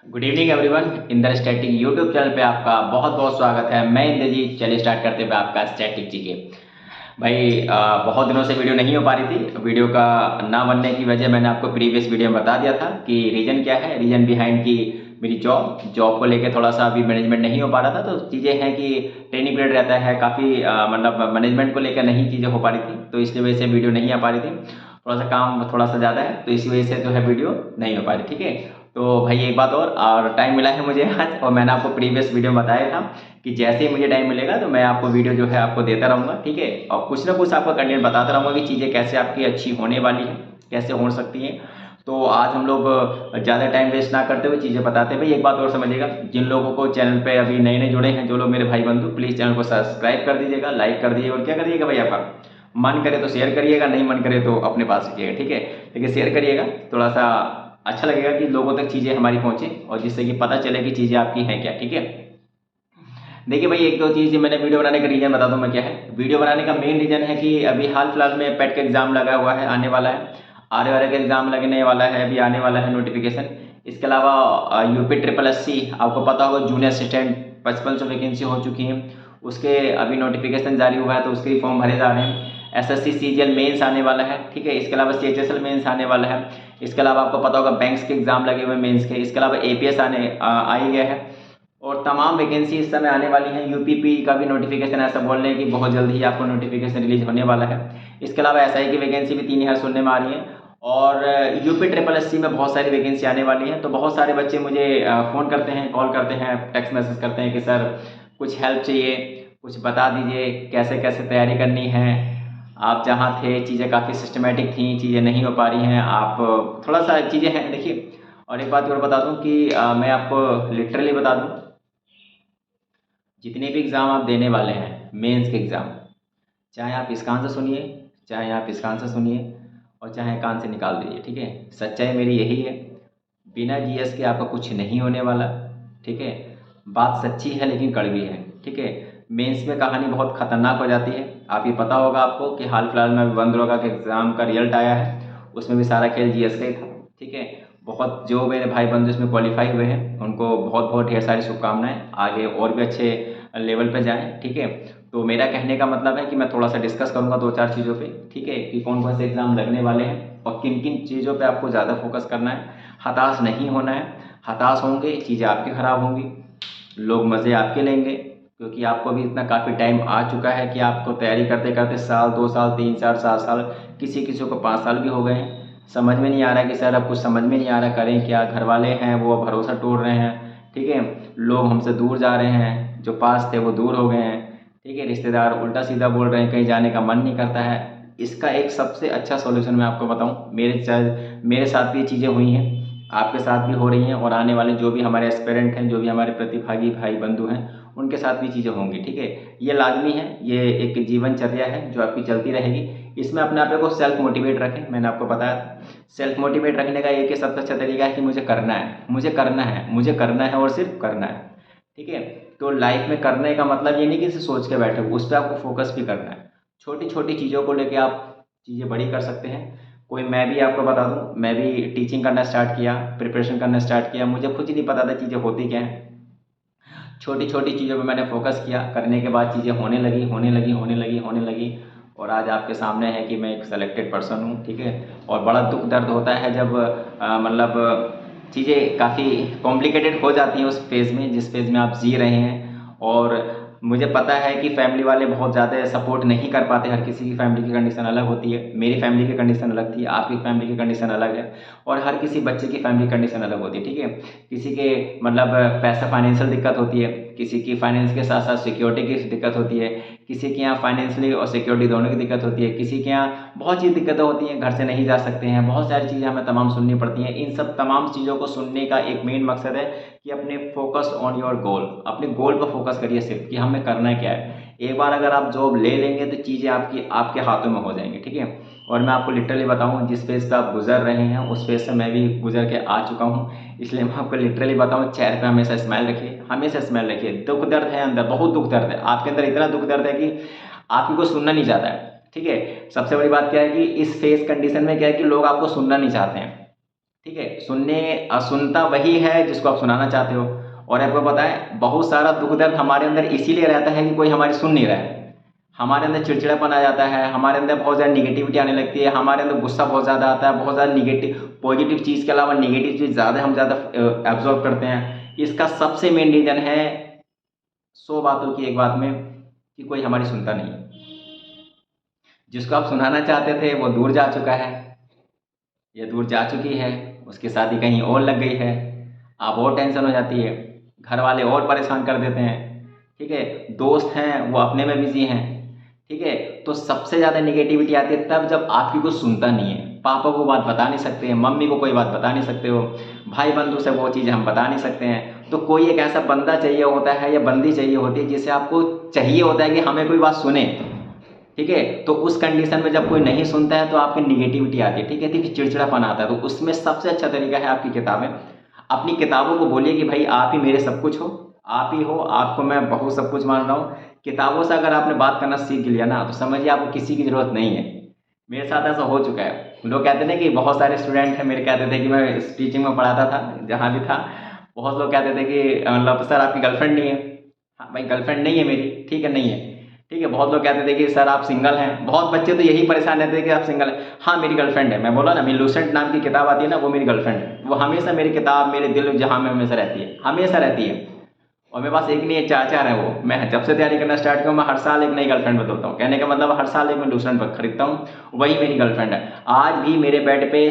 Good evening everyone. Inder static YouTube channel पे आपका बहुत बहुत स्वागत है। मैं इंद्रजीत। चलिए स्टार्ट करते हुए आपका स्टैटिक जी के भाई। बहुत दिनों से वीडियो नहीं हो पा रही थी। वीडियो का ना बनने की वजह मैंने आपको प्रीवियस वीडियो में बता दिया था कि रीज़न क्या है। रीज़न बिहाइंड की मेरी जॉब को लेके थोड़ा सा अभी मैनेजमेंट नहीं हो पा रहा था। तो चीज़ें हैं कि ट्रेनिंग पीरियड रहता है काफ़ी, मतलब मैनेजमेंट को लेकर नहीं चीज़ें हो पा रही थी, तो इसकी वजह से वीडियो नहीं आ पा रही थी। थोड़ा सा काम थोड़ा सा ज़्यादा है, तो इसी वजह से जो है वीडियो नहीं हो पा रही। ठीक है, तो भाई एक बात और टाइम मिला है मुझे आज, और मैंने आपको प्रीवियस वीडियो में बताया था कि जैसे ही मुझे टाइम मिलेगा तो मैं आपको वीडियो जो है आपको देता रहूँगा। ठीक है, और कुछ ना कुछ आपका कंटेंट बताता रहूँगा कि चीज़ें कैसे आपकी अच्छी होने वाली हैं, कैसे हो सकती हैं। तो आज हम लोग ज़्यादा टाइम वेस्ट ना करते हुए चीज़ें बताते हैं। भाई एक बात और समझिएगा, जिन लोगों को चैनल पे अभी नए नए जुड़े हैं, जो लोग मेरे भाई बंधु, प्लीज़ चैनल को सब्सक्राइब कर दीजिएगा, लाइक कर दीजिएगा, और क्या करिएगा भाई, आपका मन करे तो शेयर करिएगा, नहीं मन करे तो अपने पास रखिएगा। ठीक है, लेकिन शेयर करिएगा, थोड़ा सा अच्छा लगेगा कि लोगों तक चीज़ें हमारी पहुँचे और जिससे कि पता चले कि चीज़ें आपकी हैं क्या। ठीक है, देखिए भाई, एक दो चीज़ मैंने वीडियो बनाने का रीज़न बता दूं मैं क्या है। वीडियो बनाने का मेन रीज़न है कि अभी हाल फिलहाल में पेट का एग्ज़ाम लगा हुआ है, आने वाला है। आर का एग्ज़ाम लगने वाला है, अभी आने वाला है नोटिफिकेशन। इसके अलावा यूपी ट्रिपल एस सी, आपको पता होगा, जूनियर असिस्टेंट 5500 वैकेंसी हो चुकी हैं, उसके अभी नोटिफिकेशन जारी हुआ है, तो उसके फॉर्म भरे जा रहे हैं। एसएससी सीजीएल मेंस आने वाला है। ठीक है, इसके अलावा सीएचएसएल मेंस आने वाला है। इसके अलावा आपको पता होगा बैंक्स के एग्ज़ाम लगे हुए मेंस के। इसके अलावा एपीएस आ ही गया है, और तमाम वैकेंसी इस समय आने वाली हैं। यूपीपी का भी नोटिफिकेशन ऐसा बोल रहे हैं कि बहुत जल्द ही आपको नोटिफिकेशन रिलीज होने वाला है। इसके अलावा एसआई की वैकेंसी भी 3000 सुनने में आ रही है, और यूपी ट्रिपल एससी में बहुत सारी वैकेंसी आने वाली है। तो बहुत सारे बच्चे मुझे फ़ोन करते हैं, कॉल करते हैं, टेक्स्ट मैसेज करते हैं कि सर कुछ हेल्प चाहिए, कुछ बता दीजिए कैसे कैसे तैयारी करनी है। आप जहाँ थे चीज़ें काफ़ी सिस्टमेटिक थी, चीज़ें नहीं हो पा रही हैं, आप थोड़ा सा चीज़ें हैं। देखिए, और एक बात और बता दूं कि मैं आपको लिटरली बता दूं, जितने भी एग्ज़ाम आप देने वाले हैं, मेंस के एग्ज़ाम, चाहे आप इस कान से सुनिए, चाहे आप इस कान से सुनिए, और चाहे कान से निकाल दीजिए। ठीक है, सच्चाई मेरी यही है, बिना जीएस के आपका कुछ नहीं होने वाला। ठीक है, बात सच्ची है लेकिन कड़वी है। ठीक है, मेंस में कहानी बहुत ख़तरनाक हो जाती है। आप ये पता होगा आपको कि हाल फिलहाल में बंदरोगा के एग्ज़ाम का रिजल्ट आया है, उसमें भी सारा खेल जीएस का ही था। ठीक है, बहुत जो मेरे भाई बंधु इसमें क्वालिफाई हुए हैं उनको बहुत बहुत ढेर सारी शुभकामनाएं, आगे और भी अच्छे लेवल पे जाएं। ठीक है, तो मेरा कहने का मतलब है कि मैं थोड़ा सा डिस्कस करूंगा दो चार चीज़ों पे। ठीक है, कि कौन कौन से एग्ज़ाम लगने वाले हैं और किन किन चीज़ों पे आपको ज़्यादा फोकस करना है। हताश नहीं होना है, हताश होंगे चीज़ें आपकी ख़राब होंगी, लोग मज़े आपके लेंगे, क्योंकि आपको भी इतना काफ़ी टाइम आ चुका है कि आपको तैयारी करते करते साल 2 साल 3 4 4 साल, किसी किसी को 5 साल भी हो गए हैं। समझ में नहीं आ रहा है कि सर अब कुछ समझ में नहीं आ रहा करें क्या। घर वाले हैं वो भरोसा तोड़ रहे हैं। ठीक है, लोग हमसे दूर जा रहे हैं, जो पास थे वो दूर हो गए हैं। ठीक है, रिश्तेदार उल्टा सीधा बोल रहे हैं, कहीं जाने का मन नहीं करता है। इसका एक सबसे अच्छा सॉल्यूशन मैं आपको बताऊं, मेरे साथ भी ये चीज़ें हुई हैं, आपके साथ भी हो रही हैं, और आने वाले जो भी हमारे एस्पिरेंट हैं, जो भी हमारे प्रतिभागी भाई बंधु हैं, उनके साथ भी चीज़ें होंगी। ठीक है, ये लाजमी है, ये एक जीवनचर्या है जो आपकी चलती रहेगी। इसमें अपने आप को सेल्फ मोटिवेट रखें, मैंने आपको बताया था। सेल्फ मोटिवेट रखने का एक ही सबसे अच्छा तरीका है कि मुझे करना है, मुझे करना है, मुझे करना है, और सिर्फ करना है। ठीक है, तो लाइफ में करने का मतलब ये नहीं कि सिर्फ सोच के बैठे हो, उस पर आपको फोकस भी करना है। छोटी छोटी चीज़ों को लेकर आप चीज़ें बड़ी कर सकते हैं। कोई, मैं भी आपको बता दूं, मैं भी टीचिंग करना स्टार्ट किया, प्रिपरेशन करना स्टार्ट किया, मुझे खुद ही नहीं पता था चीज़ें होती क्या हैं। छोटी छोटी चीज़ों पे मैंने फोकस किया, करने के बाद चीज़ें होने लगी, होने लगी, होने लगी, होने लगी, और आज आपके सामने है कि मैं एक सेलेक्टेड पर्सन हूँ। ठीक है, और बड़ा दुख दर्द होता है जब मतलब चीज़ें काफ़ी कॉम्प्लिकेटेड हो जाती हैं उस फेज़ में, जिस फेज़ में आप जी रहे हैं। और मुझे पता है कि फैमिली वाले बहुत ज़्यादा सपोर्ट नहीं कर पाते, हर किसी की फैमिली की कंडीशन अलग होती है। मेरी फैमिली की कंडीशन अलग थी, आपकी फैमिली की कंडीशन अलग है, और हर किसी बच्चे की फैमिली कंडीशन अलग होती है। ठीक है, किसी के मतलब पैसा फाइनेंशियल दिक्कत होती है, किसी की फाइनेंस के साथ साथ सिक्योरिटी की दिक्कत होती है, किसी के यहाँ फाइनेंशियली और सिक्योरिटी दोनों की दिक्कत होती है, किसी के यहाँ बहुत चीज़ दिक्कतें होती हैं, घर से नहीं जा सकते हैं, बहुत सारी चीज़ें हमें तमाम सुननी पड़ती हैं। इन सब तमाम चीज़ों को सुनने का एक मेन मकसद है कि अपने फोकस ऑन योर गोल, अपने गोल पर फोकस करिए सिर्फ, कि हमें करना क्या है। एक बार अगर आप जॉब ले लेंगे तो चीज़ें आपकी आपके हाथों में हो जाएंगी। ठीक है, और मैं आपको लिटरली बताऊं, जिस फेज़ पे आप गुजर रहे हैं उस फेज़ से मैं भी गुजर के आ चुका हूं, इसलिए मैं आपको लिटरली बताऊं, चेहरे पे हमेशा स्माइल रखिए, हमेशा स्माइल रखिए। दुख दर्द है अंदर, बहुत दुख दर्द है आपके अंदर, इतना दुख दर्द है कि आपकी को सुनना नहीं चाहता है। ठीक है, सबसे बड़ी बात क्या है कि इस फेस कंडीशन में क्या है कि लोग आपको सुनना नहीं चाहते हैं। ठीक है। सुनता वही है जिसको आप सुनाना चाहते हो। और आपको पता है बहुत सारा दुख दर्द हमारे अंदर इसीलिए रहता है कि कोई हमारी सुन नहीं रहा है। हमारे अंदर चिड़चिड़ापन आ जाता है, हमारे अंदर बहुत ज़्यादा निगेटिविटी आने लगती है, हमारे अंदर गुस्सा बहुत ज़्यादा आता है, बहुत ज़्यादा निगेटिव पॉजिटिव चीज़ के अलावा निगेटिव चीज़ ज़्यादा एब्जॉर्व करते हैं। इसका सबसे मेन रीज़न है 100 बातों की एक बात में कि कोई हमारी सुनता नहीं है। जिसको आप सुनाना चाहते थे वो दूर जा चुका है, ये दूर जा चुकी है, उसकी शादी कहीं और लग गई है, आप और टेंशन हो जाती है, घर वाले और परेशान कर देते हैं, ठीक है। दोस्त हैं वो अपने में बिजी हैं, ठीक है। तो सबसे ज़्यादा निगेटिविटी आती है तब जब आपकी कोई सुनता नहीं है। पापा को बात बता नहीं सकते हैं, मम्मी को कोई बात बता नहीं सकते हो, भाई बंधु से वो चीज़ हम बता नहीं सकते हैं। तो कोई एक ऐसा बंदा चाहिए होता है या बंदी चाहिए होती है जिसे आपको चाहिए होता है कि हमें कोई बात सुने, ठीक है। तो उस कंडीशन में जब कोई नहीं सुनता है तो आपकी निगेटिविटी आती है, ठीक है, तो चिड़चिड़ापन आता है। तो उसमें सबसे अच्छा तरीका है आपकी किताबें। अपनी किताबों को बोलिए कि भाई आप ही मेरे सब कुछ हो, आप ही हो, आपको मैं बहुत सब कुछ मान रहा हूँ। किताबों से अगर आपने बात करना सीख लिया ना तो समझिए आपको किसी की ज़रूरत नहीं है। मेरे साथ ऐसा हो चुका है। लोग कहते हैं कि बहुत सारे स्टूडेंट हैं मेरे, कहते थे कि मैं इस टीचिंग में पढ़ाता था जहाँ भी था, बहुत लोग कहते थे कि मतलब सर आपकी गर्लफ्रेंड नहीं है। हाँ भाई गर्लफ्रेंड नहीं है मेरी, ठीक है नहीं है, ठीक है। बहुत लोग कहते थे कि सर आप सिंगल हैं। बहुत बच्चे तो यही परेशान रहते थे कि आप सिंगल हैं। हाँ मेरी गर्लफ्रेंड है, मैं बोला ना मेरी लूसेंट नाम की किताब आती है ना, वो मेरी गर्लफ्रेंड है। वो हमेशा मेरी किताब मेरे दिल जहाँ में हमेशा रहती है, हमेशा रहती है। और मेरे पास एक नहीं है, चार चार है वो। मैं जब से तैयारी करना स्टार्ट किया मैं हर साल एक नई गर्लफ्रेंड बदलता हूँ। कहने का मतलब हर साल एक मैं लूसेंट खरीदता हूँ, वही मेरी गर्लफ्रेंड है। आज भी मेरे बेड पे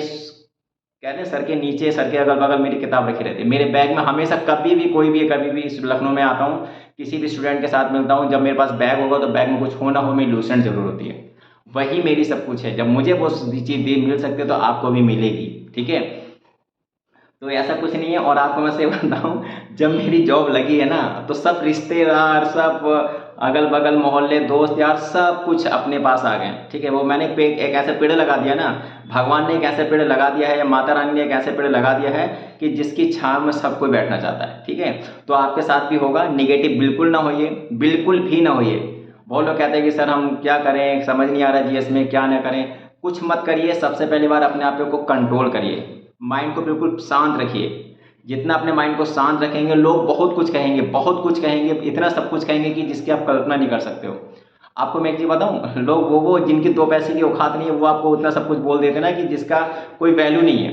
कहते हैं सर के नीचे, सर के अगल बगल मेरी किताब रखी रहती है। मेरे बैग में हमेशा कभी भी कोई भी कभी भी लखनऊ में आता हूँ, किसी भी स्टूडेंट के साथ मिलता हूँ, जब मेरे पास बैग होगा तो बैग में कुछ हो ना हो मेरी लूसेंट जरूर होती है। वही मेरी सब कुछ है। जब मुझे वो चीज़ मिल सकती है तो आपको भी मिलेगी, ठीक है। तो ऐसा कुछ नहीं है। और आपको मैं से बताऊँ, जब मेरी जॉब लगी है ना तो सब रिश्तेदार, सब अगल बगल मोहल्ले दोस्त यार सब कुछ अपने पास आ गए, ठीक है। वो मैंने एक ऐसा पेड़ लगा दिया ना, भगवान ने एक ऐसा पेड़ लगा दिया है या माता रानी ने एक ऐसा पेड़ लगा दिया है कि जिसकी छांव में सब कोई बैठना चाहता है, ठीक है। तो आपके साथ भी होगा। निगेटिव बिल्कुल ना होइए, बिल्कुल भी ना होइए। बहुत लोग कहते हैं कि सर हम क्या करें, समझ नहीं आ रहा जीएस में क्या ना करें। कुछ मत करिए, सबसे पहली बार अपने आप को कंट्रोल करिए, माइंड को बिल्कुल शांत रखिए। जितना अपने माइंड को शांत रखेंगे लोग बहुत कुछ कहेंगे, बहुत कुछ कहेंगे, इतना सब कुछ कहेंगे कि जिसकी आप कल्पना नहीं कर सकते हो। आपको मैं एक चीज़ बताऊं, लोग वो जिनकी 2 पैसे की औकात नहीं है वो आपको उतना सब कुछ बोल देते हैं ना कि जिसका कोई वैल्यू नहीं है,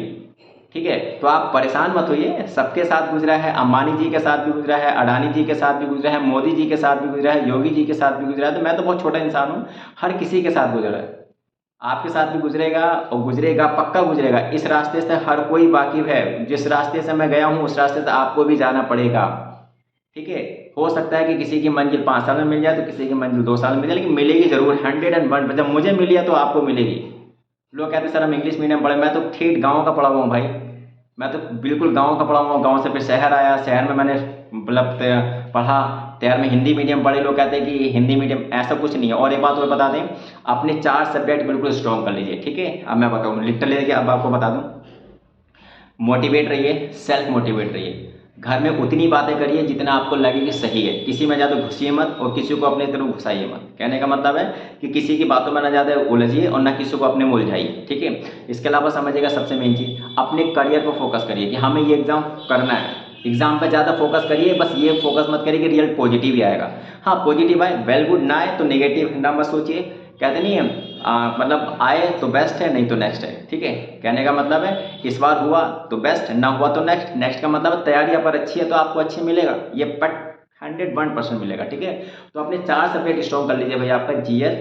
ठीक है। तो आप परेशान मत होइए, सबके साथ गुजरा है, अंबानी जी के साथ भी गुजरा है, अडानी जी के साथ भी गुजरा है, मोदी जी के साथ भी गुजरा है, योगी जी के साथ भी गुजरा है। तो मैं तो बहुत छोटा इंसान हूँ, हर किसी के साथ गुजरा है। आपके साथ भी गुजरेगा और गुजरेगा, पक्का गुजरेगा। इस रास्ते से हर कोई वाकिफ है। जिस रास्ते से मैं गया हूँ उस रास्ते से आपको भी जाना पड़ेगा, ठीक है। हो सकता है कि किसी की मंजिल 5 साल में मिल जाए तो किसी की मंजिल 2 साल में मिल जाए, लेकिन मिलेगी जरूर 101। जब मुझे मिली है तो आपको मिलेगी। लोग कहते हैं सर हम इंग्लिश मीडियम पढ़े, मैं तो ठेठ गाँव का पढ़ा हुआ हूँ भाई। मैं तो बिल्कुल गाँव का पढ़ा हुआ हूँ। गाँव से फिर शहर आया, शहर में मैंने मतलब पढ़ा, तैयार में हिंदी मीडियम पढ़े। लोग कहते हैं कि हिंदी मीडियम, ऐसा कुछ नहीं है। और एक बात और बता दें, अपने 4 सब्जेक्ट बिल्कुल स्ट्रॉन्ग कर लीजिए, ठीक है। अब मैं बताऊँ लिटरली देखिए, अब आपको बता दूँ, मोटिवेट रहिए, सेल्फ मोटिवेट रहिए। घर में उतनी बातें करिए जितना आपको लगे कि सही है। किसी में ज़्यादा घुसिए मत और किसी को अपने तरफ घुसाइए मत। कहने का मतलब है कि किसी की बातों में ना ज़्यादा उलझिए और ना किसी को अपने में उलझाइए, ठीक है। इसके अलावा समझिएगा सबसे मेन चीज़, अपने करियर पर फोकस करिए कि हमें ये एग्ज़ाम करना है। एग्जाम पर ज़्यादा फोकस करिए, बस ये फोकस मत करिए कि रिजल्ट पॉजिटिव ही आएगा। हाँ पॉजिटिव आए वेल गुड, ना आए तो नेगेटिव ना मत सोचिए। कहते नहीं है मतलब आए तो बेस्ट है, नहीं तो नेक्स्ट है, ठीक है। कहने का मतलब है इस बार हुआ तो बेस्ट, ना हुआ तो नेक्स्ट। नेक्स्ट का मतलब तैयारी अगर अच्छी है तो आपको अच्छी मिलेगा, ये पट 101% मिलेगा, ठीक है। तो अपने 4 सब्जेक्ट स्ट्रॉन्ग कर लीजिए भाई, आपका जीएस,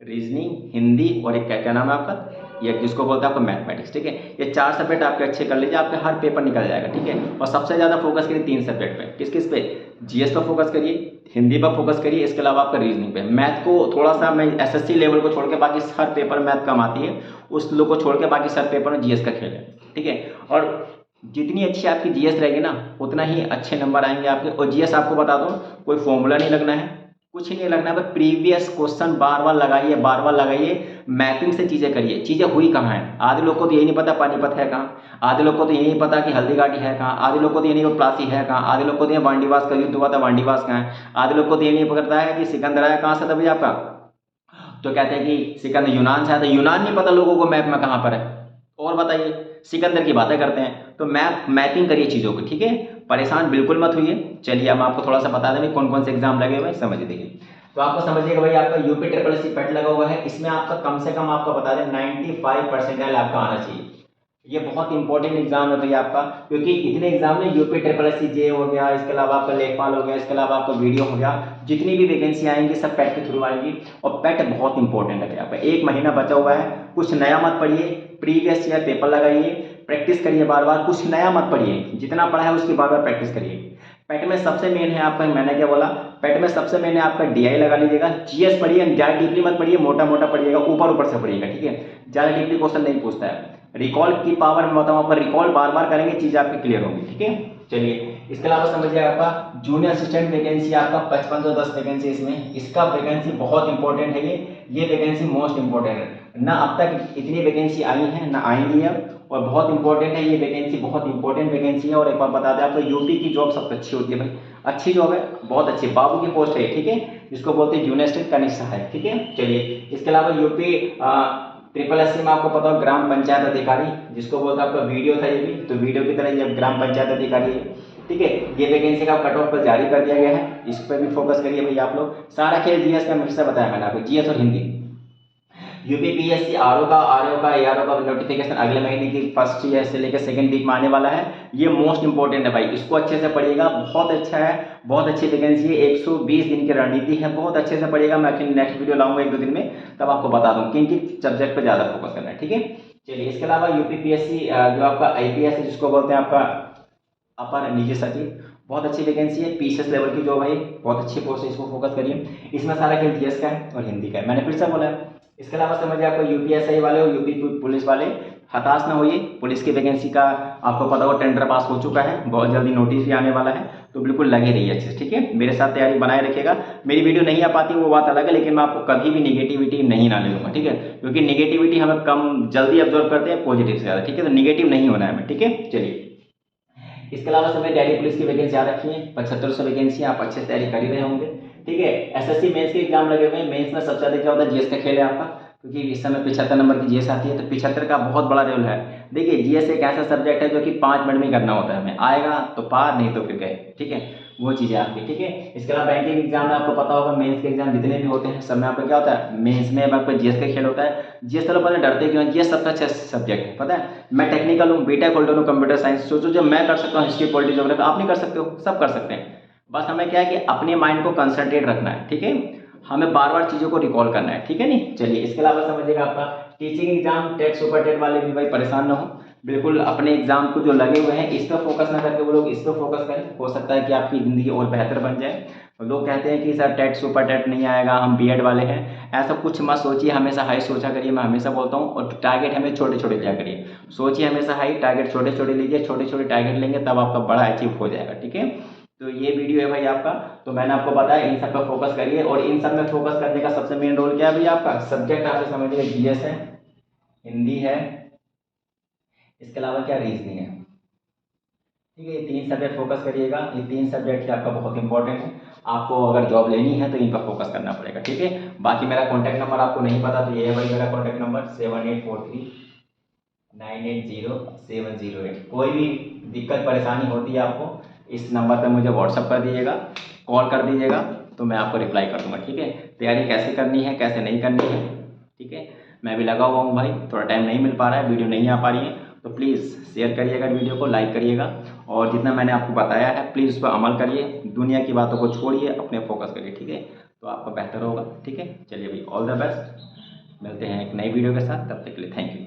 रीजनिंग, हिंदी और एक क्या नाम है आपका, ये जिसको बोलते हैं आपको मैथमेटिक्स, ठीक है। ये 4 सब्जेक्ट आपके अच्छे कर लीजिए, आपके हर पेपर निकल जाएगा, ठीक है। और सबसे ज़्यादा फोकस करिए 3 सब्जेक्ट पे। किस किस पे? जीएस पर फोकस करिए, हिंदी पर फोकस करिए, इसके अलावा आपका रीजनिंग पे। मैथ को थोड़ा सा, मैं एसएससी लेवल को छोड़ के बाकी हर पेपर मैथ कम आती है, उस लोग को छोड़ के बाकी सब पेपर में जीएस का खेल है, ठीक है। और जितनी अच्छी आपकी जीएस रहेगी ना उतना ही अच्छे नंबर आएंगे आपके। और जीएस आपको बता दूं, कोई फॉर्मूला नहीं लगना है, कुछ नहीं लगना है, प्रीवियस क्वेश्चन बार बार लगाइए, बार बार लगाइए, मैपिंग से चीज़ें करिए। चीज़ें हुई कहाँ हैं, आधे लोग को तो यही नहीं पता पानीपत है कहाँ, आधे लोग को तो यही नहीं पता कि हल्दीघाटी है कहाँ, आधे लोग को तो ये नहीं पता प्लासी है कहाँ, आधे लोग को तो ये वांडीवास का युद्ध हुआ था वांडीवास कहाँ है, आधे लोग को तो ये नहीं पता है कि सिकंदराया कहाँ से था भैया आपका। तो कहते हैं कि सिकंदर यूनान से आया था, यूनान नहीं पता लोगों को मैप में कहाँ पर है। और बताइए, सिकंदर की बातें करते हैं। तो मैपिंग करिए चीज़ों को, ठीक है, परेशान बिल्कुल मत होइए। चलिए हम आपको थोड़ा सा बता दें कौन कौन से एग्जाम लगे हुए हैं, समझ देखिए। तो आपको समझिएगा भाई, आपका यूपी ट्रिपल एस सी पेट लगा हुआ है, इसमें आपका कम से कम आपको बता दें 95% आपका आना चाहिए। ये बहुत इंपॉर्टेंट एग्जाम है भाई आपका, क्योंकि इतने एग्जाम में यूपी ट्रिपल एस सी जे हो गया, इसके अलावा आपका लेखपाल हो गया, इसके अलावा आपका वीडियो हो गया, जितनी भी वैकेंसी आएंगी सब पेट के थ्रू आएंगी। और पेट बहुत इंपॉर्टेंट है आपका, 1 महीना बचा हुआ है, कुछ नया मत पढ़िए, प्रीवियस ईयर पेपर लगाइए, प्रैक्टिस करिए बार बार, कुछ नया मत पढ़िए, जितना पढ़ा है उसकी बार बार प्रैक्टिस करिए। पेट में सबसे मेन है आपका, मैंने क्या बोला, पेट में सबसे मेन है आपका डीआई लगा लीजिएगा, जीएस पढ़िए, ज़्यादा डीपली मत पढ़िए, मोटा मोटा पढ़िएगा, ऊपर ऊपर से पढ़िएगा, ठीक है, ज़्यादा डीपली क्वेश्चन नहीं पूछता है। रिकॉल की पावर मैं बताऊँ आपको, रिकॉल बार बार करेंगे चीज़ आपकी क्लियर होगी, ठीक है। चलिए इसके अलावा समझिए आपका जूनियर असिस्टेंट वैकेंसी आपका 5510 वैकेंसी, इसमें इसका वैकेंसी बहुत इंपॉर्टेंट है, ये वैकेंसी मोस्ट इंपॉर्टेंट है ना, अब तक इतनी वैकेंसी आई है ना आएंगी अब, और बहुत इंपॉर्टेंट है ये वैकेंसी, बहुत इंपॉर्टेंट वैकेंसी है। और एक बार बता दें आपको, यूपी की जॉब सबसे अच्छी होती है भाई, अच्छी जॉब है, बहुत अच्छी, बाबू की पोस्ट है, ठीक है, जिसको बोलते हैं जूनियर असिस्टेंट कनिष्ठ सहायक, ठीक है। चलिए इसके अलावा यूपी ट्रिपल एस सी में आपको पता हो ग्राम पंचायत अधिकारी, जिसको बोलते हैं आपका वीडियो था ये भी, तो वीडियो की तरह ये ग्राम पंचायत अधिकारी है, ठीक है। ये वैकेंसी का कट ऑफ पर जारी कर दिया गया है, इस पर भी फोकस करिए भाई आप लोग। सारा खेल जीएस का हमेशा बताया मैंने आपको, जीएस और हिंदी। यूपीपीएससी आरओ का एआरओ का नोटिफिकेशन अगले महीने की फर्स्ट ईयर से लेकर सेकंड वीक में आने वाला है, ये मोस्ट इंपॉर्टेंट है भाई, इसको अच्छे से पढ़िएगा, बहुत अच्छा है, बहुत अच्छी वैकेंसी है, 120 दिन की रणनीति है, बहुत अच्छे से पढ़िएगा। मैं अपनी नेक्स्ट वीडियो लाऊंगा 1-2 दिन में, तब आपको बता दूँ किन किन सब्जेक्ट पर ज़्यादा फोकस करना है, ठीक है। चलिए इसके अलावा यूपीपीएससी जो आपका आईपीएस है, जिसको बोलते हैं आपका अपर निजी सचिव, बहुत अच्छी वैकेंसी है, पीसीएस लेवल की जॉब है, बहुत अच्छी पोस्ट है, इसको फोकस करिए। इसमें सारा खेल जीएस का है और हिंदी का है, मैंने फिर से बोला है। इसके अलावा समझिए आपको यूपीएसआई वाले और यूपी पुलिस वाले हताश ना होइए, पुलिस की वैकेंसी का आपको पता हो टेंडर पास हो चुका है, बहुत जल्दी नोटिस भी आने वाला है, तो बिल्कुल लगे रहिए अच्छे से, ठीक है, मेरे साथ तैयारी बनाए रखिएगा। मेरी वीडियो नहीं आ पाती वो बात अलग है, लेकिन मैं आपको कभी भी निगेटिविटी नहीं ना ले लूँगा, ठीक है, क्योंकि निगेटिविटी हमें कम जल्दी ऑब्जर्व करते हैं, पॉजिटिव से ज़्यादा, ठीक है, तो निगेटिव नहीं होना है हमें, ठीक है। चलिए इसके अलावा समय दिल्ली पुलिस की वैकेंसी याद रखिए, 7500 वैकेंसी, आप अच्छे से तैयारी कर ही रहे होंगे, ठीक है। एसएससी मेंस के एग्जाम लगे हुए हैं, मेंस में सबसे ज़्यादा क्या होता है, जीएस का खेल है आपका, क्योंकि इस समय 75 नंबर की जीएस आती है, तो 75 का बहुत बड़ा रोल है। देखिए जीएस एक ऐसा सब्जेक्ट है जो कि 5 मिनट में करना होता है, हमें आएगा तो पार, नहीं तो फिर गए, ठीक है, वो चीज़ें आपकी, ठीक है। इसके अलावा बैंकिंग एग्जाम में आपको पता होगा, मेंस के एग्जाम जितने भी होते हैं सब में आपको क्या होता है, मेंस में आपको जीएस का खेल होता है। जीएस वालों पता डरते क्यों हैं, जीएस सबसे अच्छा सब्जेक्ट है, पता है, मैं टेक्निकल हूँ, बीटेक होल्डर हूँ कंप्यूटर साइंस, सोचो जो मैं कर सकता हूँ हिस्ट्री पॉलिटिक्स ज्योग्राफी, आप नहीं कर सकते हो, सब कर सकते हैं, बस हमें क्या है कि अपने माइंड को कंसंट्रेट रखना है, ठीक है, हमें बार बार चीज़ों को रिकॉल करना है, ठीक है नहीं। चलिए इसके अलावा समझिएगा आपका teaching exam, TET super TET वाले भी भाई परेशान ना हो, बिल्कुल अपने एग्जाम को जो लगे हुए हैं इस पर फोकस ना करके वो लोग इस पर फोकस करें, हो सकता है कि आपकी ज़िंदगी और बेहतर बन जाए। लोग कहते हैं कि सर टेट सुपर टेट नहीं आएगा, हम बीएड वाले हैं, ऐसा कुछ मत सोचिए, हमेशा हाई सोचा करिए, मैं हमेशा बोलता हूँ, और टारगेट हमें छोटे छोटे लिया करिए, सोचिए हमेशा हाई, टारगेट छोटे छोटे लीजिए, छोटे छोटे टारगेट लेंगे तब आपका बड़ा अचीव हो जाएगा, ठीक है। तो ये वीडियो है भाई आपका, तो मैंने आपको बताया इन सब पर फोकस करिए, और इन सब में फोकस करने का सबसे मेन रोल क्या है भाई आपका, सब्जेक्ट आपसे समझिए जीएस है, हिंदी है, इसके अलावा क्या रीजनिंग है, ठीक है, ये 3 सब्जेक्ट फोकस करिएगा, ये 3 सब्जेक्ट आपका बहुत इंपॉर्टेंट है, आपको अगर जॉब लेनी है तो इन पर फोकस करना पड़ेगा, ठीक है। बाकी मेरा कॉन्टैक्ट नंबर आपको नहीं पता तो ये है भाई मेरा कॉन्टैक्ट नंबर 7843980708, कोई भी दिक्कत परेशानी होती है आपको इस नंबर पर मुझे व्हाट्सअप कर दीजिएगा, कॉल कर दीजिएगा, तो मैं आपको रिप्लाई कर दूंगा, ठीक है। तैयारी कैसे करनी है कैसे नहीं करनी है, ठीक है, मैं भी लगा हुआ हूँ भाई, थोड़ा टाइम नहीं मिल पा रहा है, वीडियो नहीं आ पा रही है, तो प्लीज़ शेयर करिएगा वीडियो को, लाइक करिएगा, और जितना मैंने आपको बताया है प्लीज़ उस पर अमल करिए, दुनिया की बातों को छोड़िए, अपने फोकस करिए, ठीक है, तो आपका बेहतर होगा, ठीक है। चलिए भाई ऑल द बेस्ट, मिलते हैं एक नई वीडियो के साथ, तब तक के लिए थैंक यू।